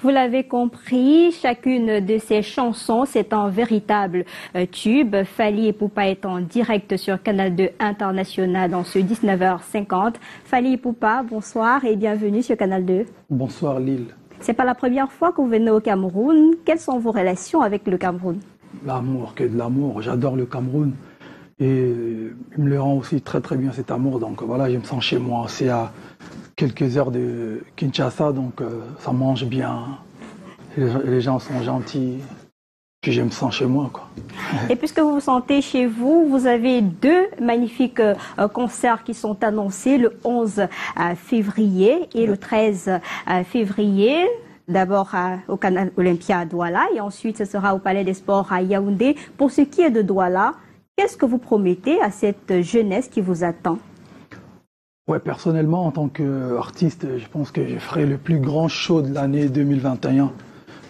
Vous l'avez compris, chacune de ces chansons, c'est un véritable tube. Fally Ipupa est en direct sur Canal 2 International dans ce 19h50. Fally Ipupa, bonsoir et bienvenue sur Canal 2. Bonsoir Lille. C'est pas la première fois que vous venez au Cameroun. Quelles sont vos relations avec le Cameroun? L'amour, que de l'amour. J'adore le Cameroun. Et il me le rend aussi très très bien cet amour. Donc voilà, je me sens chez moi. C'est à quelques heures de Kinshasa, donc ça mange bien. Les gens sont gentils. Puis je me sens chez moi, quoi. Et puisque vous vous sentez chez vous, vous avez deux magnifiques concerts qui sont annoncés le 11 février et le 13 février. D'abord au Canal Olympia à Douala et ensuite ce sera au Palais des Sports à Yaoundé. Pour ce qui est de Douala, qu'est-ce que vous promettez à cette jeunesse qui vous attend? Ouais, personnellement, en tant qu'artiste, je pense que je ferai le plus grand show de l'année 2021.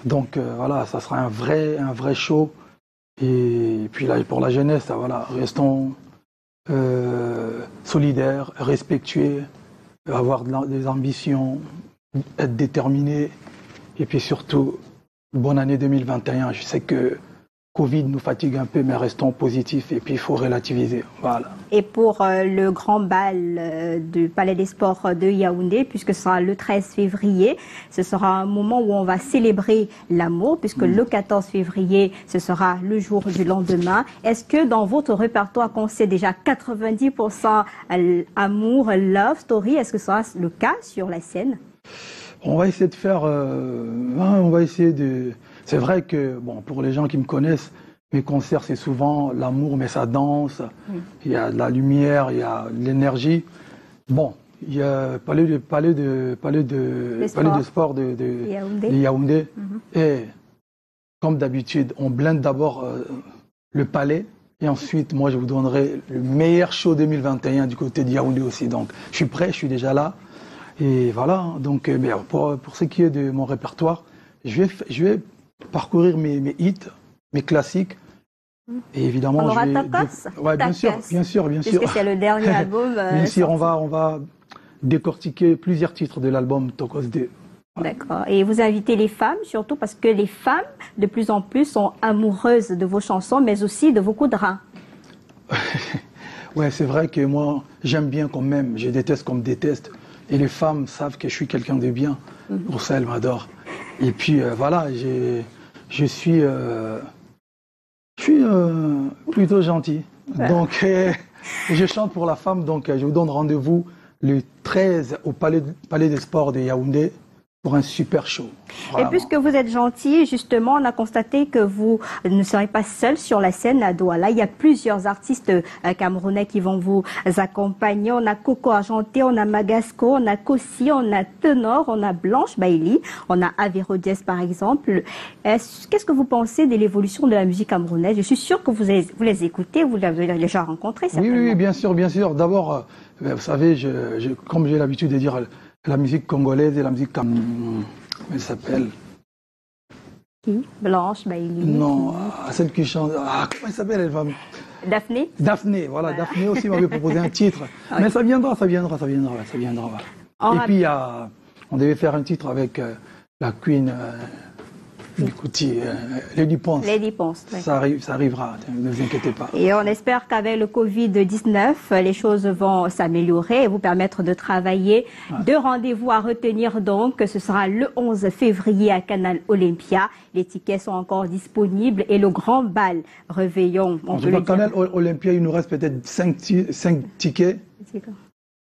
Donc voilà, ça sera un vrai show. Et puis là, pour la jeunesse, voilà, restons solidaires, respectueux, avoir des ambitions, être déterminés. Et puis surtout, bonne année 2021. Je sais que Covid nous fatigue un peu, mais restons positifs et puis il faut relativiser. Voilà. Et pour le grand bal du Palais des Sports de Yaoundé, puisque ce sera le 13 février, ce sera un moment où on va célébrer l'amour, puisque le 14 février, ce sera le jour du lendemain. Est-ce que dans votre répertoire, qu'on sait déjà 90% amour, love story, est-ce que ce sera le cas sur la scène? On va essayer de faire... on va essayer de... C'est vrai que, bon, pour les gens qui me connaissent, mes concerts, c'est souvent l'amour, mais ça danse. Il y a de la lumière, il y a de l'énergie. Bon, il y a palais de sport de Yaoundé. Et comme d'habitude, on blinde d'abord le palais. Et ensuite, moi, je vous donnerai le meilleur show 2021 du côté de Yaoundé aussi. Donc, je suis prêt, je suis déjà là. Et voilà, donc pour ce qui est de mon répertoire, je vais parcourir mes hits, mes classiques. Et évidemment, on aura je vais... Tacos? Ouais, bien sûr. Puisque c'est le dernier album. Bien sûr, on va décortiquer plusieurs titres de l'album Tacos 2. Voilà. D'accord. Et vous invitez les femmes, surtout parce que les femmes, de plus en plus, sont amoureuses de vos chansons, mais aussi de vos coups de rein. Ouais, c'est vrai que moi, j'aime bien qu'on m'aime, je déteste qu'on me déteste. Et les femmes savent que je suis quelqu'un de bien. Pour ça, elles m'adorent. Et puis, voilà, je suis plutôt gentil. Ouais. Donc, je chante pour la femme. Donc, je vous donne rendez-vous le 13 au Palais des Sports de Yaoundé pour un super show. Vraiment. Et puisque vous êtes gentil, justement, on a constaté que vous ne serez pas seul sur la scène à Douala. Il y a plusieurs artistes camerounais qui vont vous accompagner. On a Coco Argenté, on a Magasco, on a Kossi, on a Tenor, on a Blanche Bailey, on a Avéro Diaz par exemple. Qu'est-ce que vous pensez de l'évolution de la musique camerounaise? Je suis sûre que vous les écoutez, vous les avez déjà rencontrés. Oui, bien sûr. D'abord, vous savez, comme j'ai l'habitude de dire, la musique congolaise et la musique comment elle s'appelle? Qui? Blanche Bailey? Non, celle qui chante. Ah, comment elle s'appelle, elle va... Daphné? Daphné, voilà. Daphné aussi m'avait proposé un titre. Oui. Mais ça viendra. Et puis, on devait faire un titre avec la Queen... Écoutez, Lady Ponce. Lady Ponce, oui. Ça arrivera, ne vous inquiétez pas. Et on espère qu'avec le Covid-19, les choses vont s'améliorer et vous permettre de travailler. Ouais. Deux rendez-vous à retenir donc, ce sera le 11 février à Canal Olympia. Les tickets sont encore disponibles et le grand bal Réveillon. Canal Olympia, il nous reste peut-être 5 tickets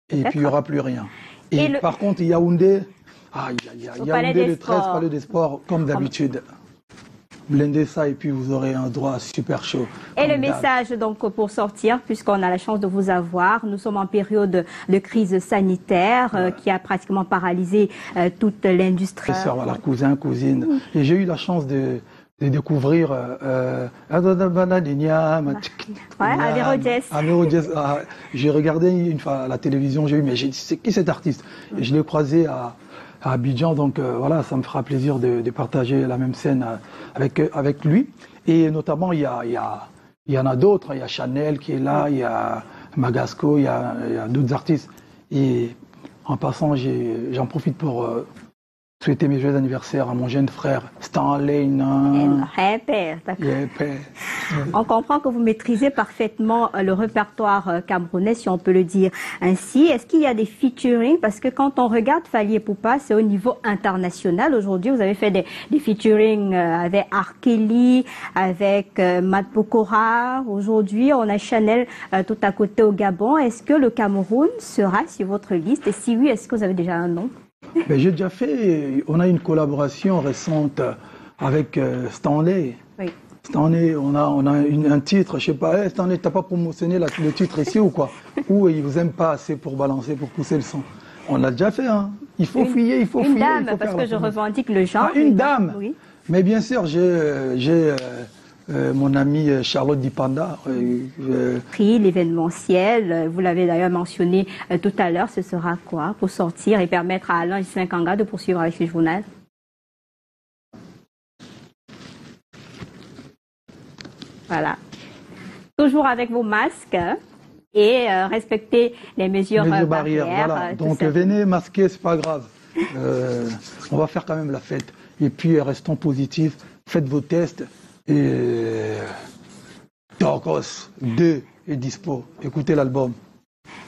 et puis il n'y aura plus rien. Et par contre, Yaoundé... Yaoundé le 13 Palais des Sports, comme d'habitude. Blindez ça et puis vous aurez un droit super chaud. Et le message donc pour sortir, puisqu'on a la chance de vous avoir, nous sommes en période de crise sanitaire qui a pratiquement paralysé toute l'industrie. Voilà, cousin, cousine. Et j'ai eu la chance de découvrir Avéro Diaz. J'ai regardé une fois à la télévision, j'ai eu, mais c'est qui cet artiste? Et je l'ai croisé à Abidjan, donc voilà, ça me fera plaisir de partager la même scène avec lui. Et notamment, il y en a d'autres, il y a Chanel qui est là, il y a Magasco, il y a d'autres artistes. Et en passant, j'en profite pour souhaiter mes joyeux anniversaires à mon jeune frère Stanley. On comprend que vous maîtrisez parfaitement le répertoire camerounais, si on peut le dire ainsi. Est-ce qu'il y a des featuring? Parce que quand on regarde Fally Ipupa, c'est au niveau international. Aujourd'hui, vous avez fait des featuring avec R. Kelly, avec Matt Pokora. Aujourd'hui, on a Chanel tout à côté au Gabon. Est-ce que le Cameroun sera sur votre liste? Et si oui, est-ce que vous avez déjà un nom? J'ai déjà fait, on a une collaboration récente avec Stanley. Oui. Stanley, on a un titre, je sais pas, Stanley, t'as pas promotionné le titre ici ou quoi? Ou il vous aime pas assez pour balancer, pour pousser le son? On l'a déjà fait, hein. Il faut fouiller, il faut fouiller. Une dame, parce que je revendique le genre. Une dame. Oui. Mais bien sûr, j'ai mon ami Charlotte Dipanda. Prix, l'événementiel, vous l'avez d'ailleurs mentionné tout à l'heure, ce sera quoi pour sortir et permettre à Alain Isinkanga de poursuivre avec ce journal? Voilà. Toujours avec vos masques et respecter les mesures barrières. Voilà. Donc venez masquer, c'est pas grave. On va faire quand même la fête. Et puis restons positifs, faites vos tests. Et Torcos 2 est dispo. Écoutez l'album.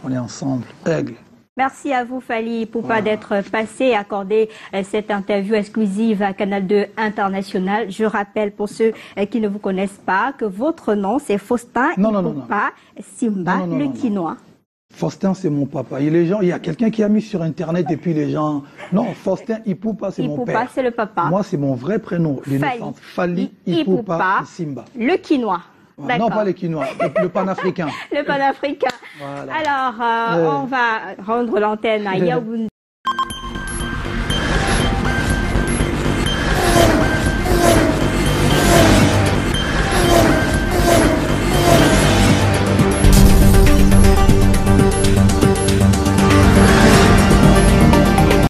On est ensemble. Aigle. Merci à vous, Fally Ipupa, d'être passé et accordé cette interview exclusive à Canal 2 International. Je rappelle pour ceux qui ne vous connaissent pas que votre nom, c'est Faustin Ipupa Simba, le quinoa. Faustin, c'est mon papa. Et les gens, il y a quelqu'un qui a mis sur Internet et puis les gens... Non, Faustin Ipupa, c'est mon père. Ipupa, c'est le papa. Moi, c'est mon vrai prénom. Fally Ipupa Simba. Le quinoa. Non, pas le quinoa, le panafricain. Le panafricain. Voilà. Alors, on va rendre l'antenne à Yaoundé.